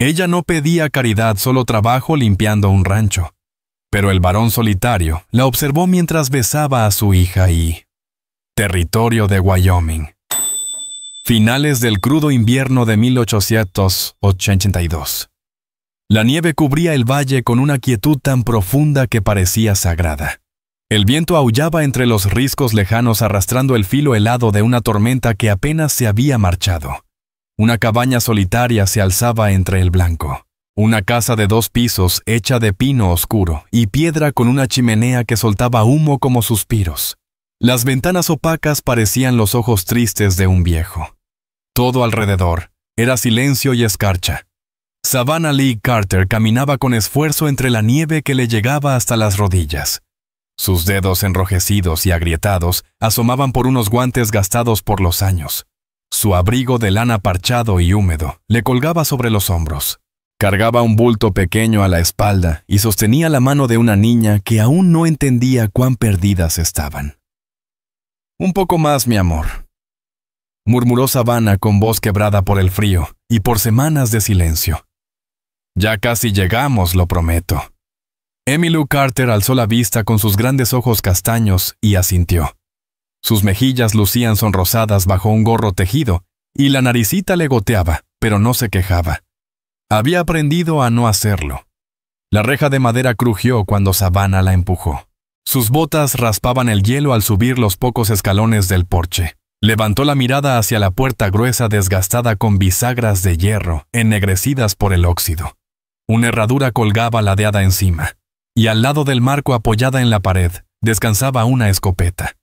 Ella no pedía caridad, solo trabajo limpiando un rancho. Pero el varón solitario la observó mientras besaba a su hija y... Territorio de Wyoming. Finales del crudo invierno de 1882. La nieve cubría el valle con una quietud tan profunda que parecía sagrada. El viento aullaba entre los riscos lejanos arrastrando el filo helado de una tormenta que apenas se había marchado. Una cabaña solitaria se alzaba entre el blanco. Una casa de 2 pisos hecha de pino oscuro y piedra con una chimenea que soltaba humo como suspiros. Las ventanas opacas parecían los ojos tristes de un viejo. Todo alrededor era silencio y escarcha. Savannah Lee Carter caminaba con esfuerzo entre la nieve que le llegaba hasta las rodillas. Sus dedos enrojecidos y agrietados asomaban por unos guantes gastados por los años. Su abrigo de lana parchado y húmedo le colgaba sobre los hombros. Cargaba un bulto pequeño a la espalda y sostenía la mano de una niña que aún no entendía cuán perdidas estaban. «Un poco más, mi amor», murmuró Savannah con voz quebrada por el frío y por semanas de silencio. «Ya casi llegamos, lo prometo». Emmylou Carter alzó la vista con sus grandes ojos castaños y asintió. Sus mejillas lucían sonrosadas bajo un gorro tejido y la naricita le goteaba, pero no se quejaba. Había aprendido a no hacerlo. La reja de madera crujió cuando Savannah la empujó. Sus botas raspaban el hielo al subir los pocos escalones del porche. Levantó la mirada hacia la puerta gruesa desgastada con bisagras de hierro, ennegrecidas por el óxido. Una herradura colgaba ladeada encima, y al lado del marco apoyada en la pared, descansaba una escopeta.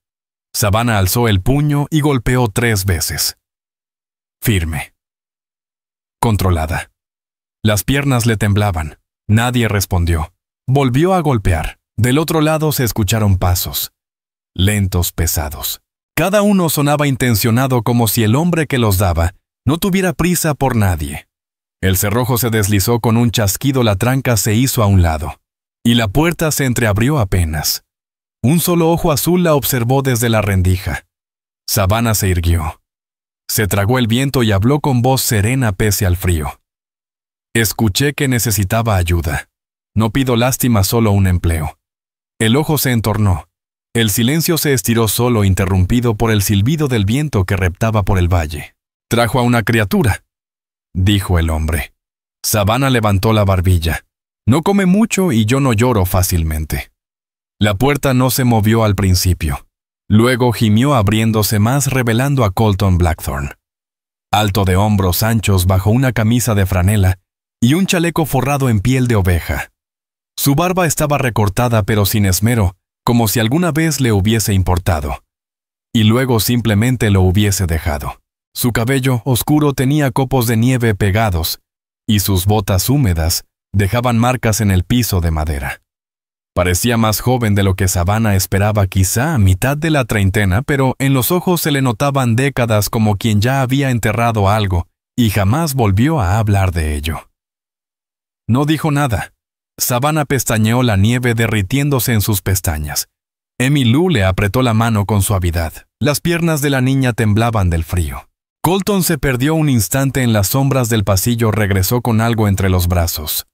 Savannah alzó el puño y golpeó 3 veces. Firme. Controlada. Las piernas le temblaban. Nadie respondió. Volvió a golpear. Del otro lado se escucharon pasos. Lentos, pesados. Cada uno sonaba intencionado como si el hombre que los daba no tuviera prisa por nadie. El cerrojo se deslizó con un chasquido, la tranca se hizo a un lado. Y la puerta se entreabrió apenas. Un solo ojo azul la observó desde la rendija. Savannah se irguió. Se tragó el viento y habló con voz serena pese al frío. Escuché que necesitaba ayuda. No pido lástima, solo un empleo. El ojo se entornó. El silencio se estiró solo, interrumpido por el silbido del viento que reptaba por el valle. «Trajo a una criatura», dijo el hombre. Savannah levantó la barbilla. «No come mucho y yo no lloro fácilmente». La puerta no se movió al principio. Luego gimió abriéndose más, revelando a Colton Blackthorne. Alto de hombros anchos bajo una camisa de franela y un chaleco forrado en piel de oveja. Su barba estaba recortada pero sin esmero, como si alguna vez le hubiese importado. Y luego simplemente lo hubiese dejado. Su cabello oscuro tenía copos de nieve pegados, y sus botas húmedas dejaban marcas en el piso de madera. Parecía más joven de lo que Savannah esperaba, quizá a mitad de la treintena, pero en los ojos se le notaban décadas, como quien ya había enterrado algo y jamás volvió a hablar de ello. No dijo nada. Savannah pestañeó la nieve derritiéndose en sus pestañas. Emmylou le apretó la mano con suavidad. Las piernas de la niña temblaban del frío. Colton se perdió un instante en las sombras del pasillo, regresó con algo entre los brazos.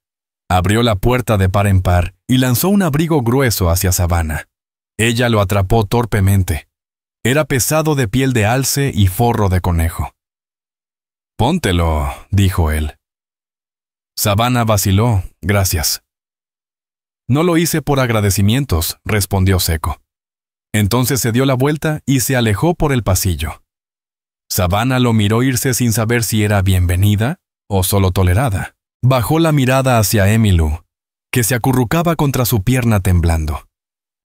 Abrió la puerta de par en par y lanzó un abrigo grueso hacia Savannah. Ella lo atrapó torpemente. Era pesado, de piel de alce y forro de conejo. «Póntelo», dijo él. Savannah vaciló. «Gracias». «No lo hice por agradecimientos», respondió seco. Entonces se dio la vuelta y se alejó por el pasillo. Savannah lo miró irse sin saber si era bienvenida o solo tolerada. Bajó la mirada hacia Emmylou, que se acurrucaba contra su pierna temblando.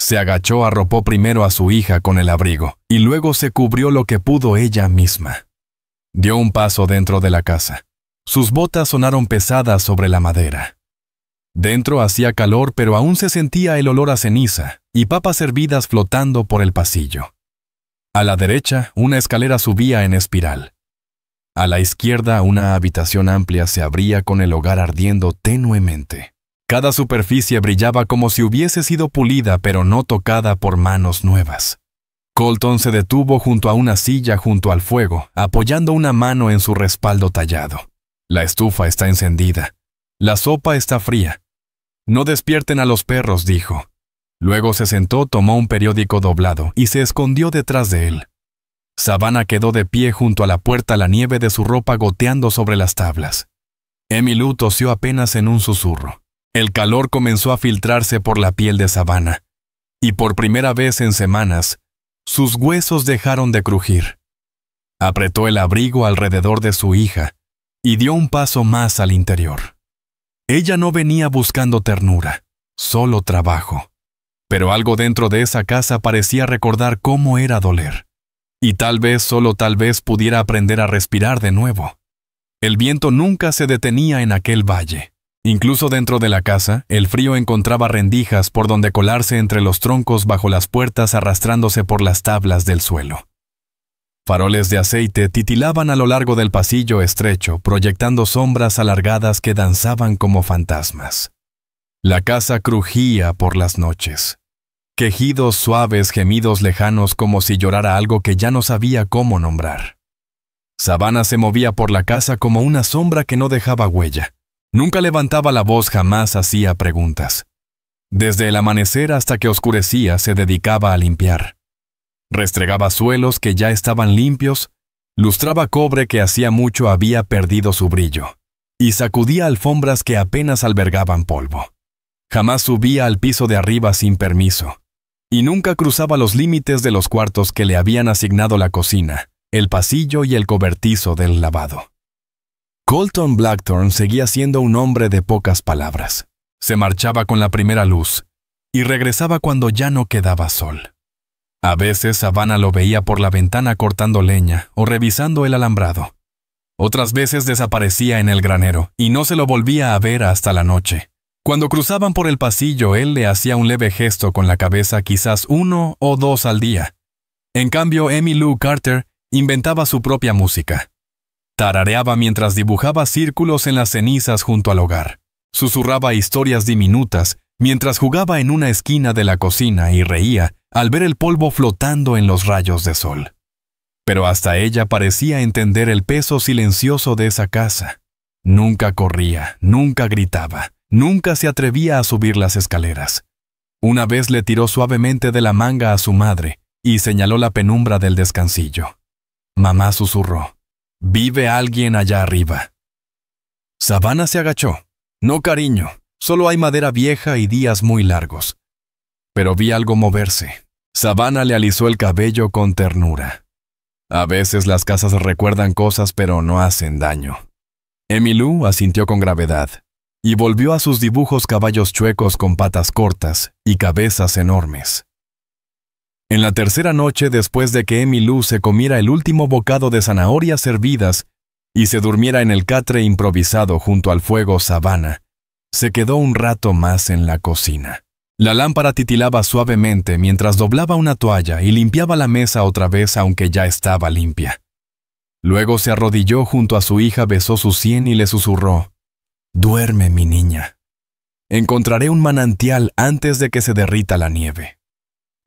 Se agachó, arropó primero a su hija con el abrigo y luego se cubrió lo que pudo ella misma. Dio un paso dentro de la casa. Sus botas sonaron pesadas sobre la madera. Dentro hacía calor, pero aún se sentía el olor a ceniza y papas hervidas flotando por el pasillo. A la derecha, una escalera subía en espiral. A la izquierda, una habitación amplia se abría con el hogar ardiendo tenuemente. Cada superficie brillaba como si hubiese sido pulida, pero no tocada por manos nuevas. Colton se detuvo junto a una silla junto al fuego, apoyando una mano en su respaldo tallado. La estufa está encendida. La sopa está fría. No despierten a los perros, dijo. Luego se sentó, tomó un periódico doblado y se escondió detrás de él. Savannah quedó de pie junto a la puerta, la nieve de su ropa goteando sobre las tablas. Emmylou tosió apenas en un susurro. El calor comenzó a filtrarse por la piel de Savannah, y por primera vez en semanas, sus huesos dejaron de crujir. Apretó el abrigo alrededor de su hija y dio un paso más al interior. Ella no venía buscando ternura, solo trabajo. Pero algo dentro de esa casa parecía recordar cómo era doler. Y tal vez, solo tal vez, pudiera aprender a respirar de nuevo. El viento nunca se detenía en aquel valle. Incluso dentro de la casa, el frío encontraba rendijas por donde colarse entre los troncos bajo las puertas, arrastrándose por las tablas del suelo. Faroles de aceite titilaban a lo largo del pasillo estrecho, proyectando sombras alargadas que danzaban como fantasmas. La casa crujía por las noches. Quejidos suaves, gemidos lejanos, como si llorara algo que ya no sabía cómo nombrar. Savannah se movía por la casa como una sombra que no dejaba huella. Nunca levantaba la voz, jamás hacía preguntas. Desde el amanecer hasta que oscurecía se dedicaba a limpiar. Restregaba suelos que ya estaban limpios, lustraba cobre que hacía mucho había perdido su brillo, y sacudía alfombras que apenas albergaban polvo. Jamás subía al piso de arriba sin permiso, y nunca cruzaba los límites de los cuartos que le habían asignado la cocina, el pasillo y el cobertizo del lavado. Colton Blackthorne seguía siendo un hombre de pocas palabras. Se marchaba con la primera luz, y regresaba cuando ya no quedaba sol. A veces Savannah lo veía por la ventana cortando leña o revisando el alambrado. Otras veces desaparecía en el granero y no se lo volvía a ver hasta la noche. Cuando cruzaban por el pasillo, él le hacía un leve gesto con la cabeza, quizás 1 o 2 al día. En cambio, Emmylou Carter inventaba su propia música. Tarareaba mientras dibujaba círculos en las cenizas junto al hogar. Susurraba historias diminutas mientras jugaba en una esquina de la cocina y reía al ver el polvo flotando en los rayos de sol. Pero hasta ella parecía entender el peso silencioso de esa casa. Nunca corría, nunca gritaba, nunca se atrevía a subir las escaleras. Una vez le tiró suavemente de la manga a su madre y señaló la penumbra del descansillo. Mamá susurró: «¿Vive alguien allá arriba?» Savannah se agachó. «No, cariño, solo hay madera vieja y días muy largos». Pero vi algo moverse. Savannah le alisó el cabello con ternura. A veces las casas recuerdan cosas pero no hacen daño. Emmylou asintió con gravedad y volvió a sus dibujos: caballos chuecos con patas cortas y cabezas enormes. En la tercera noche, después de que Emmylou se comiera el último bocado de zanahorias hervidas y se durmiera en el catre improvisado junto al fuego, Savannah se quedó un rato más en la cocina. La lámpara titilaba suavemente mientras doblaba una toalla y limpiaba la mesa otra vez, aunque ya estaba limpia. Luego se arrodilló junto a su hija, besó su sien y le susurró: «Duerme, mi niña. Encontraré un manantial antes de que se derrita la nieve».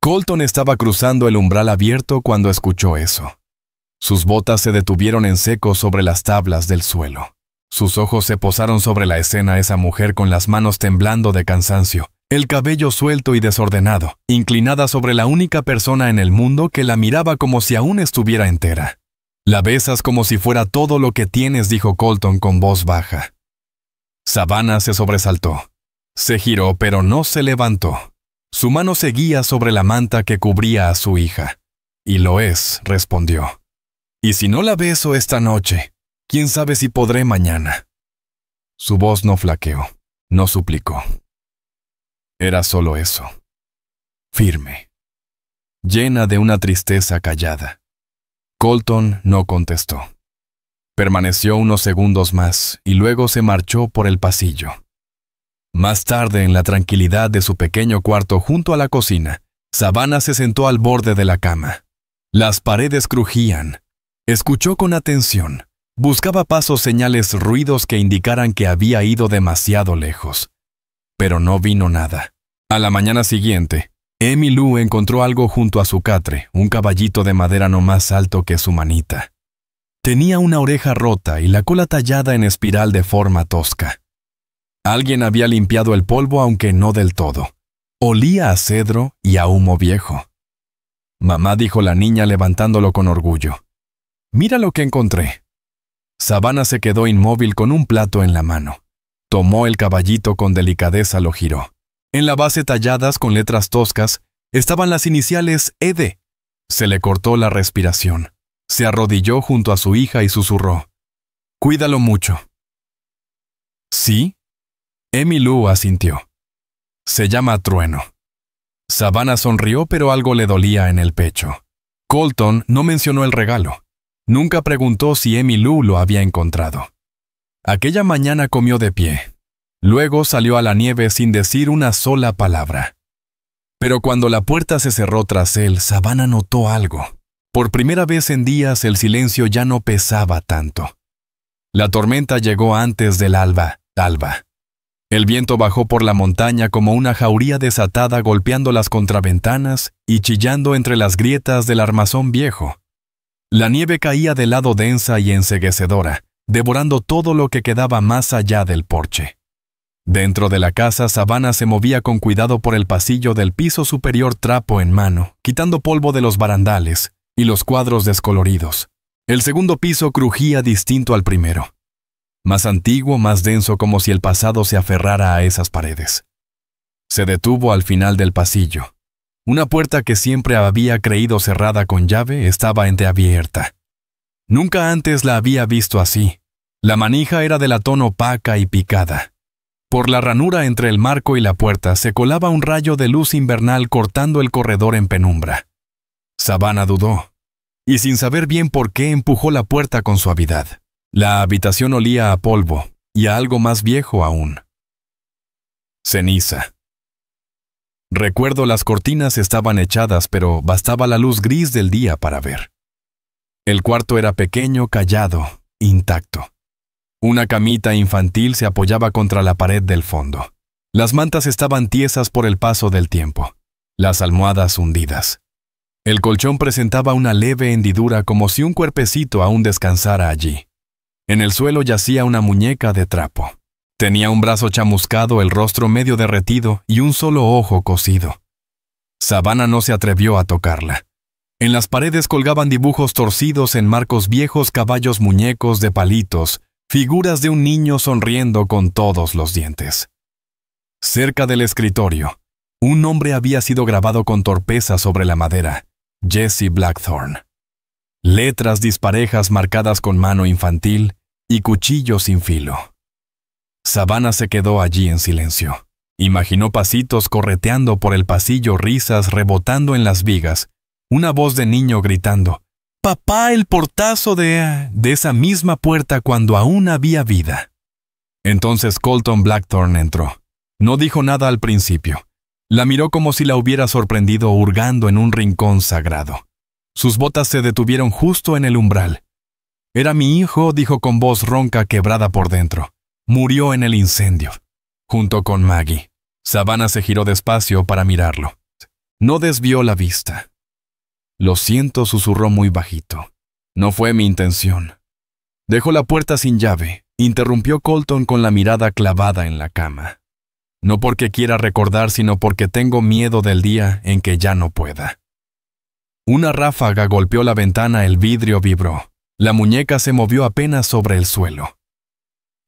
Colton estaba cruzando el umbral abierto cuando escuchó eso. Sus botas se detuvieron en seco sobre las tablas del suelo. Sus ojos se posaron sobre la escena, esa mujer con las manos temblando de cansancio, el cabello suelto y desordenado, inclinada sobre la única persona en el mundo que la miraba como si aún estuviera entera. «La besas como si fuera todo lo que tienes», dijo Colton con voz baja. Savannah se sobresaltó. Se giró, pero no se levantó. Su mano seguía sobre la manta que cubría a su hija. «Y lo es», respondió. «Y si no la beso esta noche, quién sabe si podré mañana». Su voz no flaqueó, no suplicó. Era solo eso. Firme. Llena de una tristeza callada. Colton no contestó. Permaneció unos segundos más y luego se marchó por el pasillo. Más tarde, en la tranquilidad de su pequeño cuarto junto a la cocina, Savannah se sentó al borde de la cama. Las paredes crujían. Escuchó con atención. Buscaba pasos, señales, ruidos que indicaran que había ido demasiado lejos. Pero no vino nada. A la mañana siguiente, Emmylou encontró algo junto a su catre, un caballito de madera no más alto que su manita. Tenía una oreja rota y la cola tallada en espiral de forma tosca. Alguien había limpiado el polvo, aunque no del todo. Olía a cedro y a humo viejo. Mamá, dijo la niña levantándolo con orgullo. Mira lo que encontré. Savannah se quedó inmóvil con un plato en la mano. Tomó el caballito con delicadeza, lo giró. En la base, talladas con letras toscas, estaban las iniciales ED. Se le cortó la respiración. Se arrodilló junto a su hija y susurró: «Cuídalo mucho». «¿Sí?». Emmylou asintió. «Se llama Trueno». Savannah sonrió, pero algo le dolía en el pecho. Colton no mencionó el regalo. Nunca preguntó si Emmylou lo había encontrado. Aquella mañana comió de pie. Luego salió a la nieve sin decir una sola palabra. Pero cuando la puerta se cerró tras él, Savannah notó algo. Por primera vez en días el silencio ya no pesaba tanto. La tormenta llegó antes del alba. El viento bajó por la montaña como una jauría desatada, golpeando las contraventanas y chillando entre las grietas del armazón viejo. La nieve caía de lado, densa y enceguecedora, devorando todo lo que quedaba más allá del porche. Dentro de la casa, Savannah se movía con cuidado por el pasillo del piso superior, trapo en mano, quitando polvo de los barandales y los cuadros descoloridos. El segundo piso crujía distinto al primero. Más antiguo, más denso, como si el pasado se aferrara a esas paredes. Se detuvo al final del pasillo. Una puerta que siempre había creído cerrada con llave estaba entreabierta. Nunca antes la había visto así. La manija era de latón opaca y picada. Por la ranura entre el marco y la puerta se colaba un rayo de luz invernal, cortando el corredor en penumbra. Savannah dudó, y sin saber bien por qué empujó la puerta con suavidad. La habitación olía a polvo y a algo más viejo aún. Ceniza. Recuerdo, las cortinas estaban echadas, pero bastaba la luz gris del día para ver. El cuarto era pequeño, callado, intacto. Una camita infantil se apoyaba contra la pared del fondo. Las mantas estaban tiesas por el paso del tiempo, las almohadas hundidas. El colchón presentaba una leve hendidura, como si un cuerpecito aún descansara allí. En el suelo yacía una muñeca de trapo. Tenía un brazo chamuscado, el rostro medio derretido y un solo ojo cosido. Savannah no se atrevió a tocarla. En las paredes colgaban dibujos torcidos en marcos viejos, caballos, muñecos de palitos, figuras de un niño sonriendo con todos los dientes. Cerca del escritorio, un nombre había sido grabado con torpeza sobre la madera: Jesse Blackthorne. Letras disparejas marcadas con mano infantil y cuchillo sin filo. Savannah se quedó allí en silencio. Imaginó pasitos correteando por el pasillo, risas rebotando en las vigas, una voz de niño gritando: «¡Papá, el portazo de esa misma puerta cuando aún había vida!». Entonces Colton Blackthorne entró. No dijo nada al principio. La miró como si la hubiera sorprendido hurgando en un rincón sagrado. Sus botas se detuvieron justo en el umbral. «Era mi hijo», dijo con voz ronca, quebrada por dentro. «Murió en el incendio, junto con Maggie». Savannah se giró despacio para mirarlo. No desvió la vista. «Lo siento», susurró muy bajito. «No fue mi intención». Dejó la puerta sin llave, interrumpió Colton con la mirada clavada en la cama. «No porque quiera recordar, sino porque tengo miedo del día en que ya no pueda». Una ráfaga golpeó la ventana, el vidrio vibró. La muñeca se movió apenas sobre el suelo.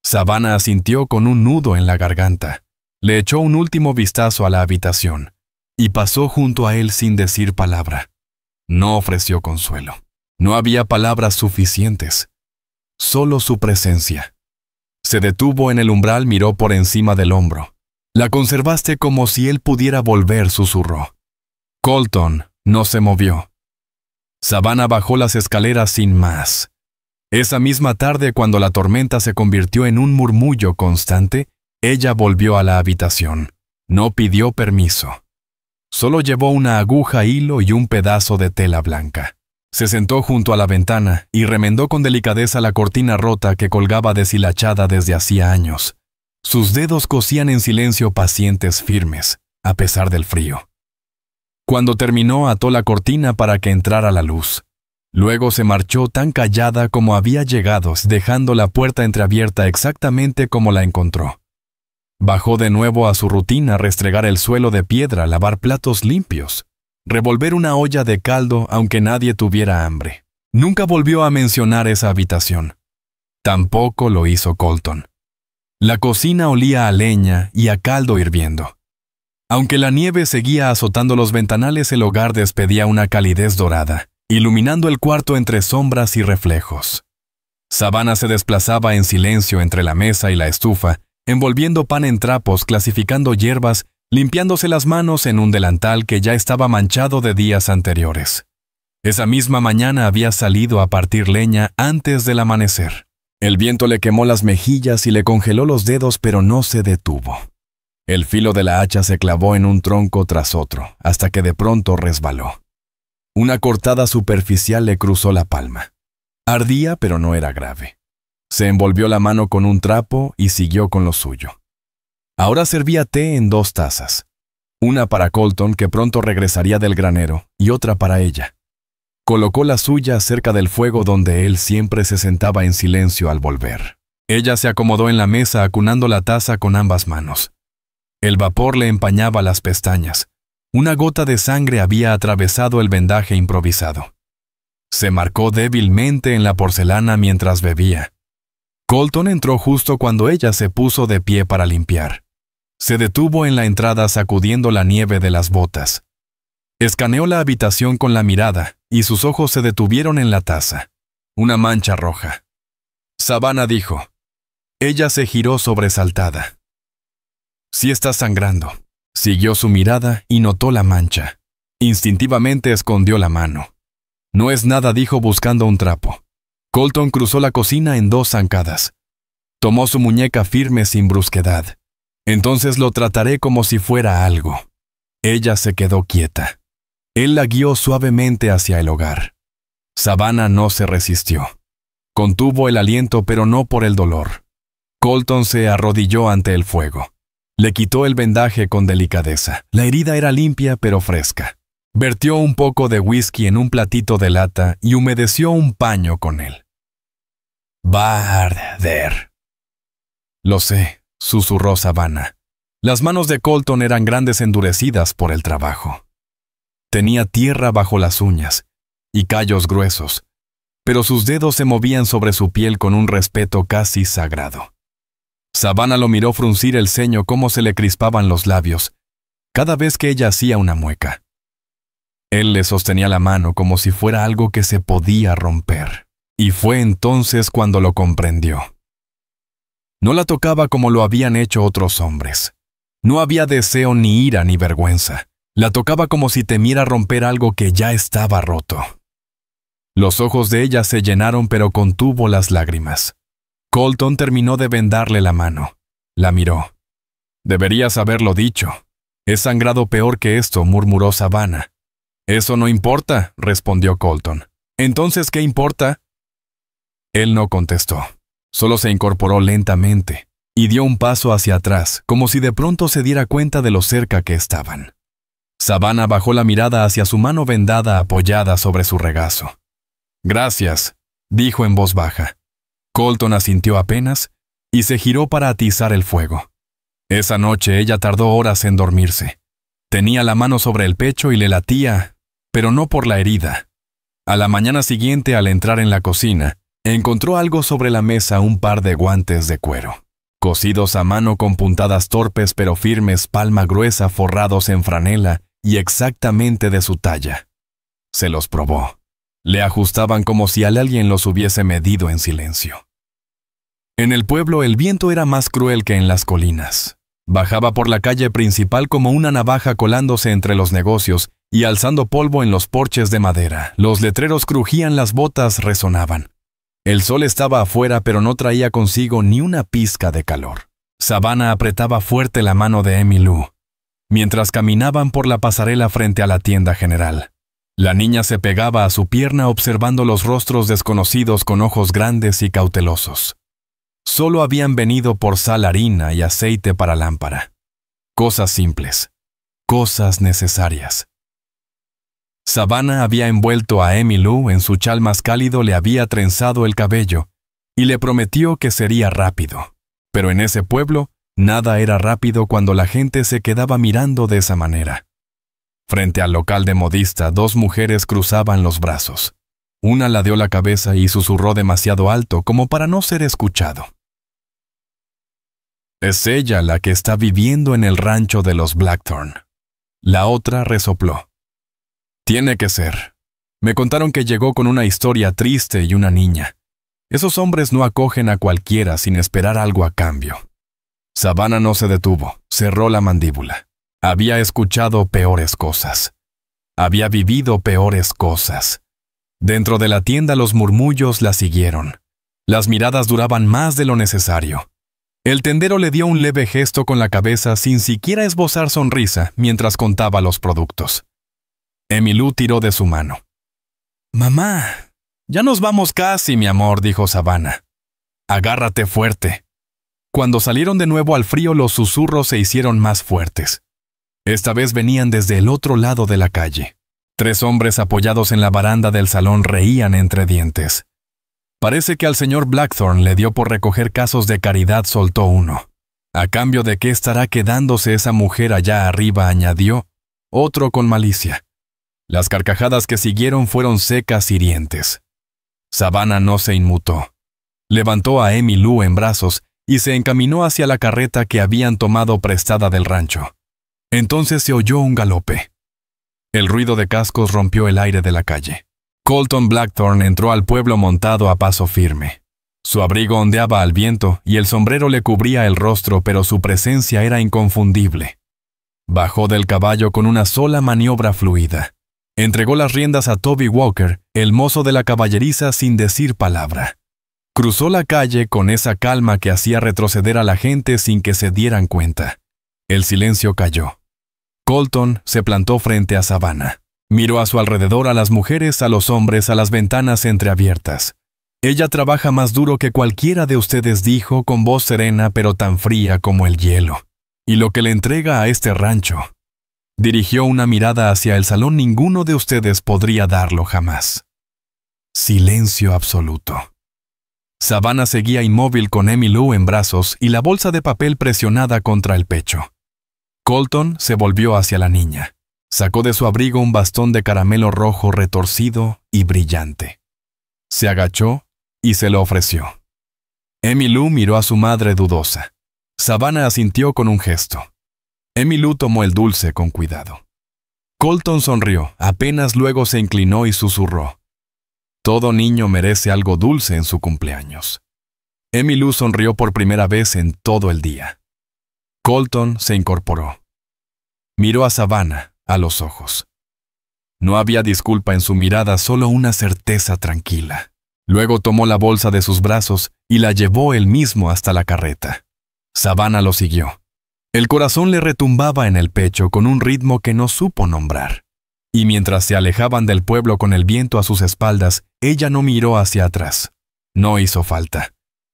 Savannah asintió con un nudo en la garganta. Le echó un último vistazo a la habitación y pasó junto a él sin decir palabra. No ofreció consuelo. No había palabras suficientes. Solo su presencia. Se detuvo en el umbral, miró por encima del hombro. «La conservaste como si él pudiera volver», susurró. Colton no se movió. Savannah bajó las escaleras sin más. Esa misma tarde, cuando la tormenta se convirtió en un murmullo constante, ella volvió a la habitación. No pidió permiso. Solo llevó una aguja, hilo y un pedazo de tela blanca. Se sentó junto a la ventana y remendó con delicadeza la cortina rota que colgaba deshilachada desde hacía años. Sus dedos cosían en silencio, pacientes, firmes, a pesar del frío. Cuando terminó, ató la cortina para que entrara la luz. Luego se marchó tan callada como había llegado, dejando la puerta entreabierta exactamente como la encontró. Bajó de nuevo a su rutina: restregar el suelo de piedra, lavar platos limpios, revolver una olla de caldo aunque nadie tuviera hambre. Nunca volvió a mencionar esa habitación. Tampoco lo hizo Colton. La cocina olía a leña y a caldo hirviendo. Aunque la nieve seguía azotando los ventanales, el hogar despedía una calidez dorada, iluminando el cuarto entre sombras y reflejos. Savannah se desplazaba en silencio entre la mesa y la estufa, envolviendo pan en trapos, clasificando hierbas, limpiándose las manos en un delantal que ya estaba manchado de días anteriores. Esa misma mañana había salido a partir leña antes del amanecer. El viento le quemó las mejillas y le congeló los dedos, pero no se detuvo. El filo de la hacha se clavó en un tronco tras otro, hasta que de pronto resbaló. Una cortada superficial le cruzó la palma. Ardía, pero no era grave. Se envolvió la mano con un trapo y siguió con lo suyo. Ahora servía té en 2 tazas. Una para Colton, que pronto regresaría del granero, y otra para ella. Colocó la suya cerca del fuego donde él siempre se sentaba en silencio al volver. Ella se acomodó en la mesa acunando la taza con ambas manos. El vapor le empañaba las pestañas. Una gota de sangre había atravesado el vendaje improvisado. Se marcó débilmente en la porcelana mientras bebía. Colton entró justo cuando ella se puso de pie para limpiar. Se detuvo en la entrada sacudiendo la nieve de las botas. Escaneó la habitación con la mirada y sus ojos se detuvieron en la taza. Una mancha roja. Savannah dijo. Ella se giró sobresaltada. «Sí está sangrando». Siguió su mirada y notó la mancha. Instintivamente escondió la mano. «No es nada», dijo buscando un trapo. Colton cruzó la cocina en 2 zancadas. Tomó su muñeca firme sin brusquedad. «Entonces lo trataré como si fuera algo». Ella se quedó quieta. Él la guió suavemente hacia el hogar. Savannah no se resistió. Contuvo el aliento, pero no por el dolor. Colton se arrodilló ante el fuego. Le quitó el vendaje con delicadeza. La herida era limpia pero fresca. Vertió un poco de whisky en un platito de lata y humedeció un paño con él. «Va a arder». «Lo sé», susurró Savannah. Las manos de Colton eran grandes, endurecidas por el trabajo. Tenía tierra bajo las uñas y callos gruesos, pero sus dedos se movían sobre su piel con un respeto casi sagrado. Savannah lo miró fruncir el ceño, cómo se le crispaban los labios, cada vez que ella hacía una mueca. Él le sostenía la mano como si fuera algo que se podía romper, y fue entonces cuando lo comprendió. No la tocaba como lo habían hecho otros hombres. No había deseo, ni ira, ni vergüenza. La tocaba como si temiera romper algo que ya estaba roto. Los ojos de ella se llenaron, pero contuvo las lágrimas. Colton terminó de vendarle la mano. La miró. «Deberías haberlo dicho. He sangrado peor que esto», murmuró Savannah. «Eso no importa», respondió Colton. «¿Entonces qué importa?» Él no contestó. Solo se incorporó lentamente y dio un paso hacia atrás, como si de pronto se diera cuenta de lo cerca que estaban. Savannah bajó la mirada hacia su mano vendada apoyada sobre su regazo. «Gracias», dijo en voz baja. Colton asintió apenas y se giró para atizar el fuego. Esa noche ella tardó horas en dormirse. Tenía la mano sobre el pecho y le latía, pero no por la herida. A la mañana siguiente, al entrar en la cocina, encontró algo sobre la mesa: un par de guantes de cuero, cosidos a mano con puntadas torpes pero firmes, palma gruesa, forrados en franela y exactamente de su talla. Se los probó. Le ajustaban como si alguien los hubiese medido en silencio. En el pueblo el viento era más cruel que en las colinas. Bajaba por la calle principal como una navaja, colándose entre los negocios y alzando polvo en los porches de madera. Los letreros crujían, las botas resonaban. El sol estaba afuera, pero no traía consigo ni una pizca de calor. Savannah apretaba fuerte la mano de Emmylou mientras caminaban por la pasarela frente a la tienda general. La niña se pegaba a su pierna observando los rostros desconocidos con ojos grandes y cautelosos. Solo habían venido por sal, harina y aceite para lámpara. Cosas simples, cosas necesarias. Savannah había envuelto a Emmylou en su chal más cálido, le había trenzado el cabello y le prometió que sería rápido. Pero en ese pueblo, nada era rápido cuando la gente se quedaba mirando de esa manera. Frente al local de modista, dos mujeres cruzaban los brazos. Una ladeó la cabeza y susurró demasiado alto como para no ser escuchado. Es ella la que está viviendo en el rancho de los Blackthorn. La otra resopló. Tiene que ser. Me contaron que llegó con una historia triste y una niña. Esos hombres no acogen a cualquiera sin esperar algo a cambio. Savannah no se detuvo, cerró la mandíbula. Había escuchado peores cosas. Había vivido peores cosas. Dentro de la tienda los murmullos la siguieron. Las miradas duraban más de lo necesario. El tendero le dio un leve gesto con la cabeza sin siquiera esbozar sonrisa mientras contaba los productos. Emmylou tiró de su mano. «Mamá, ya nos vamos casi, mi amor», dijo Savannah. «Agárrate fuerte». Cuando salieron de nuevo al frío, los susurros se hicieron más fuertes. Esta vez venían desde el otro lado de la calle. 3 hombres apoyados en la baranda del salón reían entre dientes. Parece que al señor Blackthorn le dio por recoger casos de caridad, soltó uno. «¿A cambio de qué estará quedándose esa mujer allá arriba?», añadió otro con malicia. Las carcajadas que siguieron fueron secas, hirientes. Savannah no se inmutó. Levantó a Emmylou en brazos y se encaminó hacia la carreta que habían tomado prestada del rancho. Entonces se oyó un galope. El ruido de cascos rompió el aire de la calle. Colton Blackthorn entró al pueblo montado a paso firme. Su abrigo ondeaba al viento y el sombrero le cubría el rostro, pero su presencia era inconfundible. Bajó del caballo con una sola maniobra fluida. Entregó las riendas a Toby Walker, el mozo de la caballeriza, sin decir palabra. Cruzó la calle con esa calma que hacía retroceder a la gente sin que se dieran cuenta. El silencio cayó. Colton se plantó frente a Savannah. Miró a su alrededor, a las mujeres, a los hombres, a las ventanas entreabiertas. «Ella trabaja más duro que cualquiera de ustedes», dijo con voz serena pero tan fría como el hielo. «Y lo que le entrega a este rancho». Dirigió una mirada hacia el salón. «Ninguno de ustedes podría darlo jamás». Silencio absoluto. Savannah seguía inmóvil con Emmylou en brazos y la bolsa de papel presionada contra el pecho. Colton se volvió hacia la niña. Sacó de su abrigo un bastón de caramelo rojo retorcido y brillante. Se agachó y se lo ofreció. Emmylou miró a su madre dudosa. Savannah asintió con un gesto. Emmylou tomó el dulce con cuidado. Colton sonrió, apenas luego se inclinó y susurró. «Todo niño merece algo dulce en su cumpleaños». Emmylou sonrió por primera vez en todo el día. Colton se incorporó. Miró a Savannah a los ojos. No había disculpa en su mirada, solo una certeza tranquila. Luego tomó la bolsa de sus brazos y la llevó él mismo hasta la carreta. Savannah lo siguió. El corazón le retumbaba en el pecho con un ritmo que no supo nombrar. Y mientras se alejaban del pueblo con el viento a sus espaldas, ella no miró hacia atrás. No hizo falta.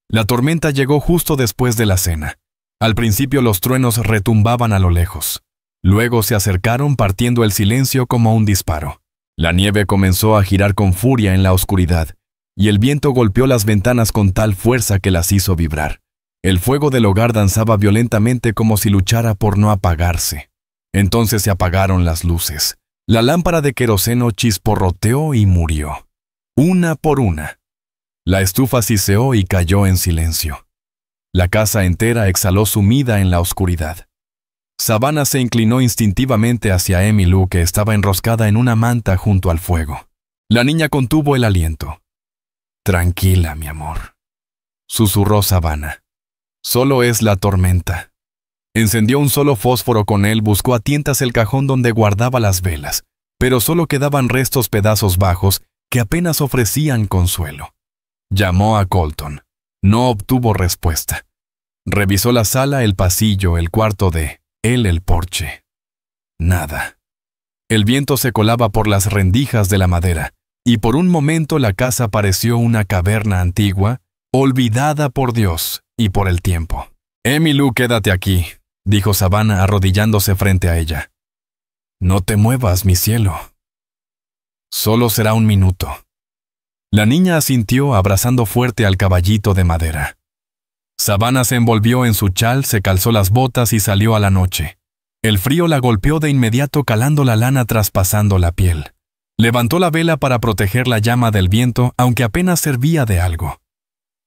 La tormenta llegó justo después de la cena. Al principio los truenos retumbaban a lo lejos. Luego se acercaron partiendo el silencio como un disparo. La nieve comenzó a girar con furia en la oscuridad, y el viento golpeó las ventanas con tal fuerza que las hizo vibrar. El fuego del hogar danzaba violentamente como si luchara por no apagarse. Entonces se apagaron las luces. La lámpara de queroseno chisporroteó y murió. Una por una. La estufa siseó y cayó en silencio. La casa entera exhaló sumida en la oscuridad. Savannah se inclinó instintivamente hacia Emmylou, que estaba enroscada en una manta junto al fuego. La niña contuvo el aliento. «Tranquila, mi amor», susurró Savannah. «Solo es la tormenta». Encendió un solo fósforo con él, buscó a tientas el cajón donde guardaba las velas, pero solo quedaban restos pedazos bajos que apenas ofrecían consuelo. Llamó a Colton. No obtuvo respuesta. Revisó la sala, el pasillo, el cuarto de él, el porche. Nada. El viento se colaba por las rendijas de la madera, y por un momento la casa pareció una caverna antigua, olvidada por Dios y por el tiempo. «Emmylou, quédate aquí», dijo Savannah arrodillándose frente a ella. «No te muevas, mi cielo». Solo será un minuto. La niña asintió abrazando fuerte al caballito de madera. Savannah se envolvió en su chal, se calzó las botas y salió a la noche. El frío la golpeó de inmediato calando la lana traspasando la piel. Levantó la vela para proteger la llama del viento, aunque apenas servía de algo.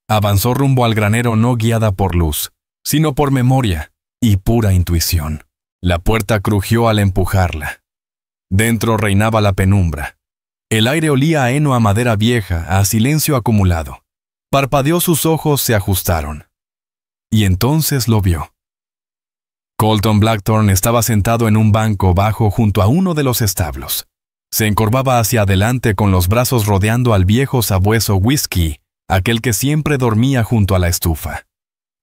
Avanzó rumbo al granero no guiada por luz, sino por memoria y pura intuición. La puerta crujió al empujarla. Dentro reinaba la penumbra. El aire olía a heno a madera vieja, a silencio acumulado. Parpadeó, sus ojos se ajustaron. Y entonces lo vio. Colton Blackthorne estaba sentado en un banco bajo junto a uno de los establos. Se encorvaba hacia adelante con los brazos rodeando al viejo sabueso Whisky, aquel que siempre dormía junto a la estufa.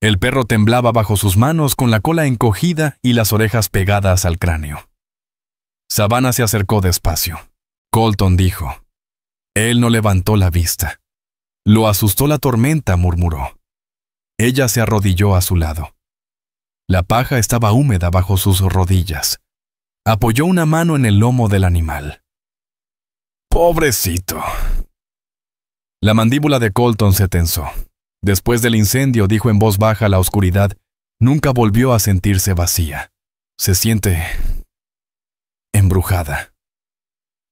El perro temblaba bajo sus manos con la cola encogida y las orejas pegadas al cráneo. Savannah se acercó despacio. Colton dijo. Él no levantó la vista. Lo asustó la tormenta, murmuró. Ella se arrodilló a su lado. La paja estaba húmeda bajo sus rodillas. Apoyó una mano en el lomo del animal. ¡Pobrecito! La mandíbula de Colton se tensó. Después del incendio, dijo en voz baja, la oscuridad nunca volvió a sentirse vacía. Se siente embrujada.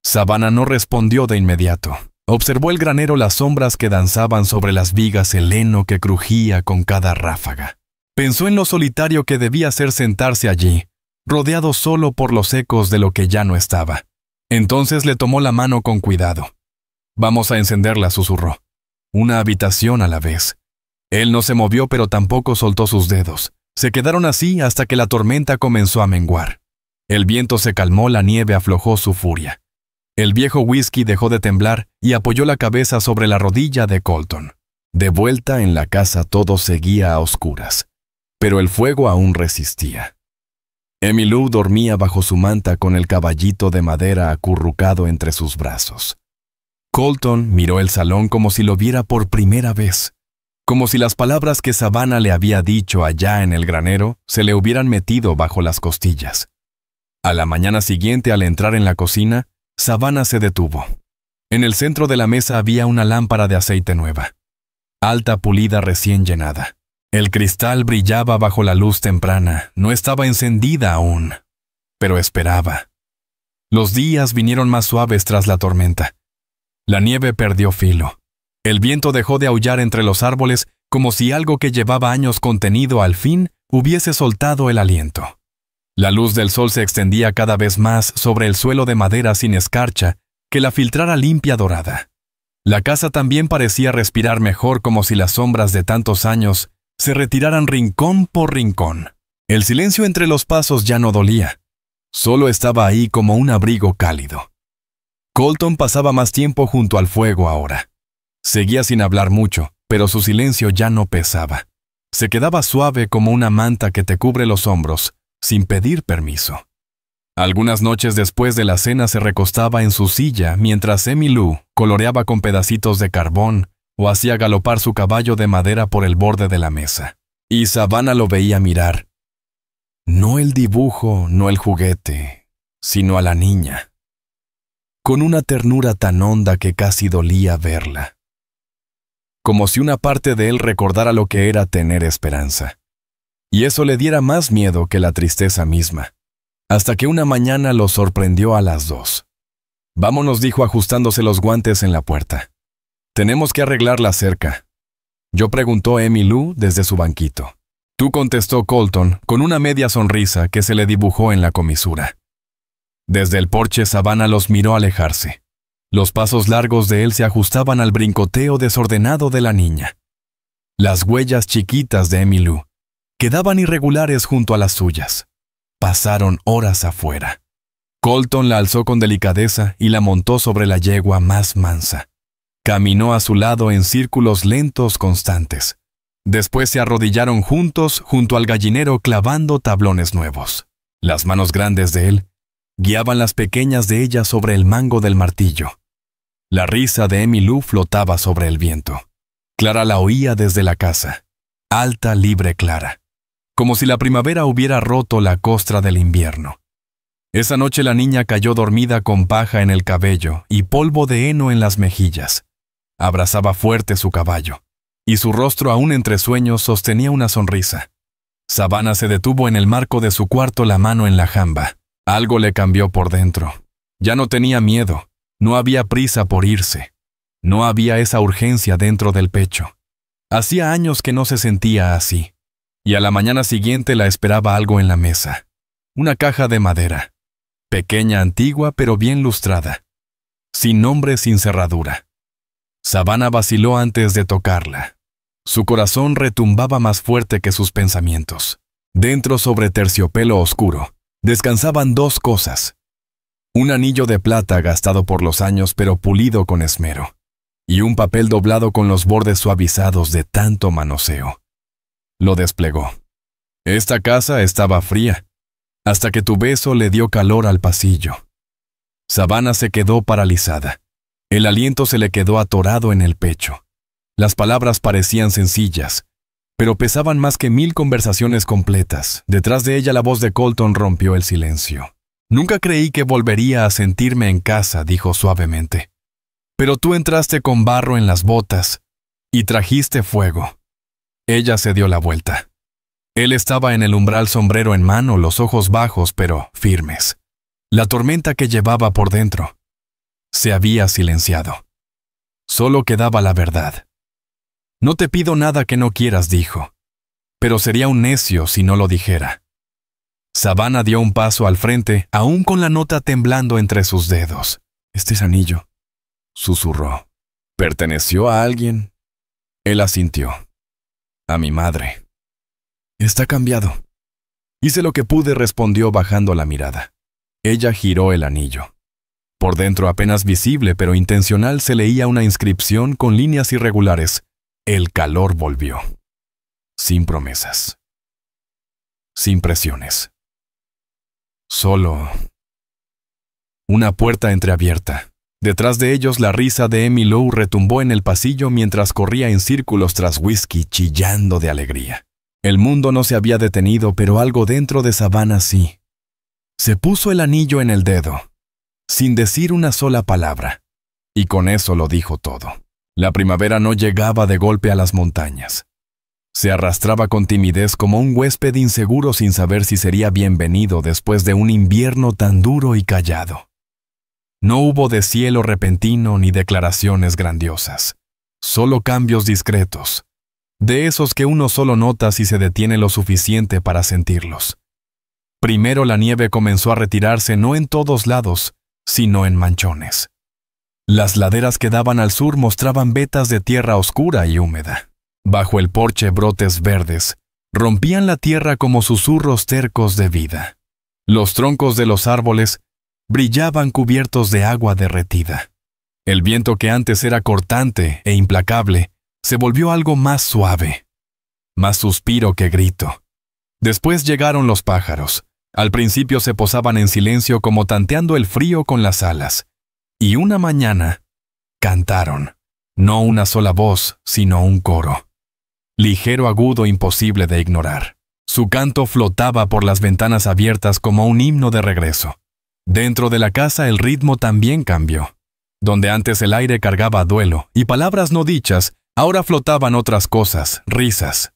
Savannah no respondió de inmediato. Observó el granero, las sombras que danzaban sobre las vigas, el heno que crujía con cada ráfaga. Pensó en lo solitario que debía ser sentarse allí, rodeado solo por los ecos de lo que ya no estaba. Entonces le tomó la mano con cuidado. «Vamos a encenderla», susurró. Una habitación a la vez. Él no se movió, pero tampoco soltó sus dedos. Se quedaron así hasta que la tormenta comenzó a menguar. El viento se calmó, la nieve aflojó su furia. El viejo Whisky dejó de temblar y apoyó la cabeza sobre la rodilla de Colton. De vuelta en la casa todo seguía a oscuras, pero el fuego aún resistía. Emmylou dormía bajo su manta con el caballito de madera acurrucado entre sus brazos. Colton miró el salón como si lo viera por primera vez, como si las palabras que Savannah le había dicho allá en el granero se le hubieran metido bajo las costillas. A la mañana siguiente, al entrar en la cocina, Savannah se detuvo. En el centro de la mesa había una lámpara de aceite nueva, alta, pulida, recién llenada. El cristal brillaba bajo la luz temprana, no estaba encendida aún, pero esperaba. Los días vinieron más suaves tras la tormenta. La nieve perdió filo. El viento dejó de aullar entre los árboles como si algo que llevaba años contenido al fin hubiese soltado el aliento. La luz del sol se extendía cada vez más sobre el suelo de madera sin escarcha que la filtrara limpia dorada. La casa también parecía respirar mejor, como si las sombras de tantos años se retiraran rincón por rincón. El silencio entre los pasos ya no dolía. Solo estaba ahí como un abrigo cálido. Colton pasaba más tiempo junto al fuego ahora. Seguía sin hablar mucho, pero su silencio ya no pesaba. Se quedaba suave como una manta que te cubre los hombros, sin pedir permiso. Algunas noches después de la cena se recostaba en su silla mientras Emmylou coloreaba con pedacitos de carbón o hacía galopar su caballo de madera por el borde de la mesa. Y Savannah lo veía mirar. No el dibujo, no el juguete, sino a la niña. Con una ternura tan honda que casi dolía verla. Como si una parte de él recordara lo que era tener esperanza. Y eso le diera más miedo que la tristeza misma. Hasta que una mañana lo sorprendió a las 2. «Vámonos», dijo ajustándose los guantes en la puerta. «Tenemos que arreglar la cerca». «¿Yo?», preguntó Emmylou desde su banquito. «Tú», contestó Colton, con una media sonrisa que se le dibujó en la comisura. Desde el porche, Savannah los miró alejarse. Los pasos largos de él se ajustaban al brincoteo desordenado de la niña. Las huellas chiquitas de Emmylou quedaban irregulares junto a las suyas. Pasaron horas afuera. Colton la alzó con delicadeza y la montó sobre la yegua más mansa. Caminó a su lado en círculos lentos constantes. Después se arrodillaron juntos junto al gallinero clavando tablones nuevos. Las manos grandes de él guiaban las pequeñas de ella sobre el mango del martillo. La risa de Emmylou flotaba sobre el viento. Clara la oía desde la casa, alta, libre, clara, como si la primavera hubiera roto la costra del invierno. Esa noche la niña cayó dormida con paja en el cabello y polvo de heno en las mejillas. Abrazaba fuerte su caballo, y su rostro aún entre sueños sostenía una sonrisa. Savannah se detuvo en el marco de su cuarto, la mano en la jamba. Algo le cambió por dentro. Ya no tenía miedo, no había prisa por irse. No había esa urgencia dentro del pecho. Hacía años que no se sentía así. Y a la mañana siguiente la esperaba algo en la mesa. Una caja de madera. Pequeña, antigua, pero bien lustrada. Sin nombre, sin cerradura. Savannah vaciló antes de tocarla. Su corazón retumbaba más fuerte que sus pensamientos. Dentro, sobre terciopelo oscuro, descansaban dos cosas. Un anillo de plata gastado por los años pero pulido con esmero. Y un papel doblado con los bordes suavizados de tanto manoseo. Lo desplegó. Esta casa estaba fría, hasta que tu beso le dio calor al pasillo. Savannah se quedó paralizada. El aliento se le quedó atorado en el pecho. Las palabras parecían sencillas, pero pesaban más que 1000 conversaciones completas. Detrás de ella la voz de Colton rompió el silencio. «Nunca creí que volvería a sentirme en casa», dijo suavemente. «Pero tú entraste con barro en las botas y trajiste fuego». Ella se dio la vuelta. Él estaba en el umbral, sombrero en mano, los ojos bajos pero firmes. La tormenta que llevaba por dentro se había silenciado. Solo quedaba la verdad. «No te pido nada que no quieras», dijo. «Pero sería un necio si no lo dijera». Savannah dio un paso al frente, aún con la nota temblando entre sus dedos. «Este anillo», susurró. «¿Perteneció a alguien?» Él asintió. «A mi madre». «Está cambiado». «Hice lo que pude», respondió bajando la mirada. Ella giró el anillo. Por dentro, apenas visible pero intencional, se leía una inscripción con líneas irregulares. El calor volvió. Sin promesas. Sin presiones. Solo una puerta entreabierta. Detrás de ellos la risa de Emmylou retumbó en el pasillo mientras corría en círculos tras whisky, chillando de alegría. El mundo no se había detenido, pero algo dentro de Savannah sí. Se puso el anillo en el dedo, sin decir una sola palabra, y con eso lo dijo todo. La primavera no llegaba de golpe a las montañas. Se arrastraba con timidez como un huésped inseguro sin saber si sería bienvenido después de un invierno tan duro y callado. No hubo deshielo repentino ni declaraciones grandiosas, solo cambios discretos, de esos que uno solo nota si se detiene lo suficiente para sentirlos. Primero la nieve comenzó a retirarse no en todos lados, sino en manchones. Las laderas que daban al sur mostraban vetas de tierra oscura y húmeda. Bajo el porche, brotes verdes rompían la tierra como susurros tercos de vida. Los troncos de los árboles brillaban cubiertos de agua derretida. El viento, que antes era cortante e implacable, se volvió algo más suave, más suspiro que grito. Después llegaron los pájaros. Al principio se posaban en silencio como tanteando el frío con las alas. Y una mañana cantaron, no una sola voz, sino un coro. Ligero, agudo, imposible de ignorar. Su canto flotaba por las ventanas abiertas como un himno de regreso. Dentro de la casa el ritmo también cambió. Donde antes el aire cargaba duelo y palabras no dichas, ahora flotaban otras cosas, risas,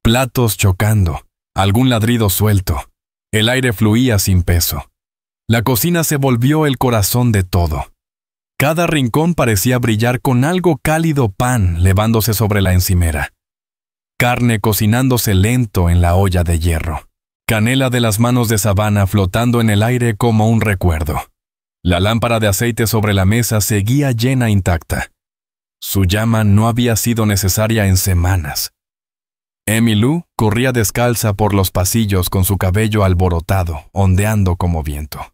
platos chocando, algún ladrido suelto. El aire fluía sin peso. La cocina se volvió el corazón de todo. Cada rincón parecía brillar con algo cálido, pan levándose sobre la encimera. Carne cocinándose lento en la olla de hierro. Canela de las manos de Savannah flotando en el aire como un recuerdo. La lámpara de aceite sobre la mesa seguía llena intacta. Su llama no había sido necesaria en semanas. Emmylou corría descalza por los pasillos con su cabello alborotado, ondeando como viento.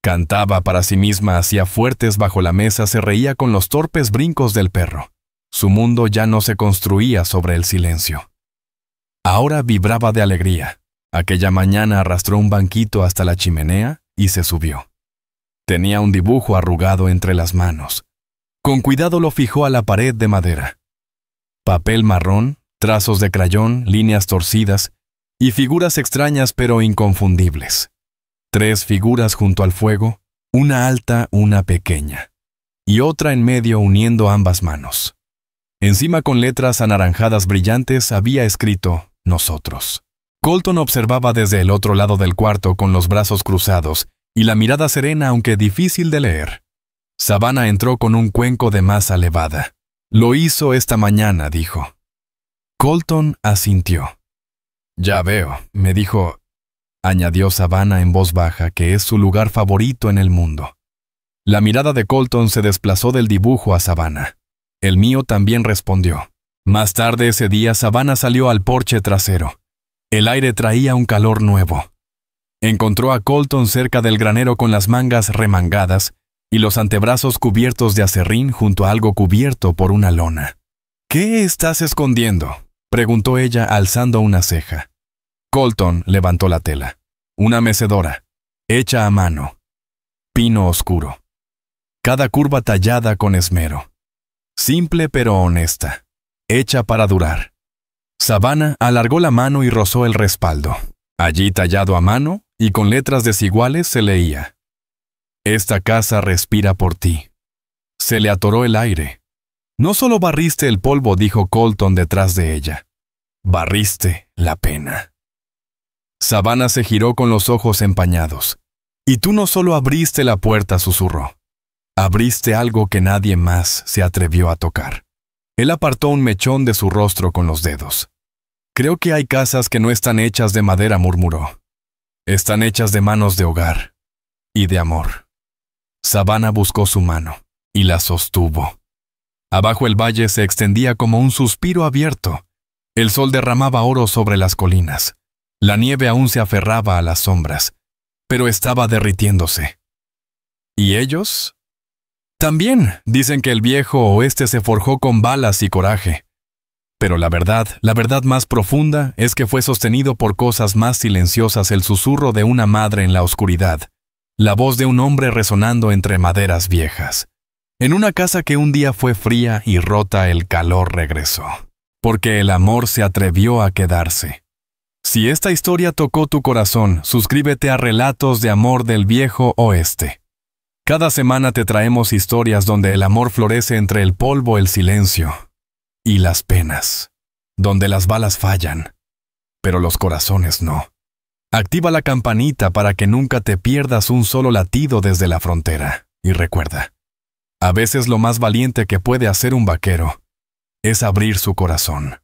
Cantaba para sí misma, hacía fuertes bajo la mesa, se reía con los torpes brincos del perro. Su mundo ya no se construía sobre el silencio. Ahora vibraba de alegría. Aquella mañana arrastró un banquito hasta la chimenea y se subió. Tenía un dibujo arrugado entre las manos. Con cuidado lo fijó a la pared de madera. Papel marrón, trazos de crayón, líneas torcidas y figuras extrañas pero inconfundibles. 3 figuras junto al fuego, una alta, una pequeña, y otra en medio uniendo ambas manos. Encima, con letras anaranjadas brillantes, había escrito «Nosotros». Colton observaba desde el otro lado del cuarto con los brazos cruzados y la mirada serena, aunque difícil de leer. Savannah entró con un cuenco de masa levada. «Lo hizo esta mañana», dijo. Colton asintió. «Ya veo», me dijo, añadió Savannah en voz baja, que es su lugar favorito en el mundo. La mirada de Colton se desplazó del dibujo a Savannah. El mío también respondió. Más tarde ese día, Savannah salió al porche trasero. El aire traía un calor nuevo. Encontró a Colton cerca del granero con las mangas remangadas y los antebrazos cubiertos de acerrín junto a algo cubierto por una lona. «¿Qué estás escondiendo?», preguntó ella alzando una ceja. Colton levantó la tela. «Una mecedora, hecha a mano. Pino oscuro. Cada curva tallada con esmero. Simple pero honesta. Hecha para durar». Savannah alargó la mano y rozó el respaldo. Allí, tallado a mano y con letras desiguales, se leía: «Esta casa respira por ti». Se le atoró el aire. «No solo barriste el polvo», dijo Colton detrás de ella. «Barriste la pena». Savannah se giró con los ojos empañados. «Y tú no solo abriste la puerta», susurró. «Abriste algo que nadie más se atrevió a tocar». Él apartó un mechón de su rostro con los dedos. «Creo que hay casas que no están hechas de madera», murmuró. «Están hechas de manos de hogar y de amor». Savannah buscó su mano y la sostuvo. Abajo el valle se extendía como un suspiro abierto. El sol derramaba oro sobre las colinas. La nieve aún se aferraba a las sombras, pero estaba derritiéndose. ¿Y ellos? También dicen que el viejo oeste se forjó con balas y coraje. Pero la verdad más profunda es que fue sostenido por cosas más silenciosas: el susurro de una madre en la oscuridad, la voz de un hombre resonando entre maderas viejas. En una casa que un día fue fría y rota, el calor regresó, porque el amor se atrevió a quedarse. Si esta historia tocó tu corazón, suscríbete a Relatos de Amor del Viejo Oeste. Cada semana te traemos historias donde el amor florece entre el polvo, el silencio y las penas, donde las balas fallan, pero los corazones no. Activa la campanita para que nunca te pierdas un solo latido desde la frontera. Y recuerda, a veces lo más valiente que puede hacer un vaquero es abrir su corazón.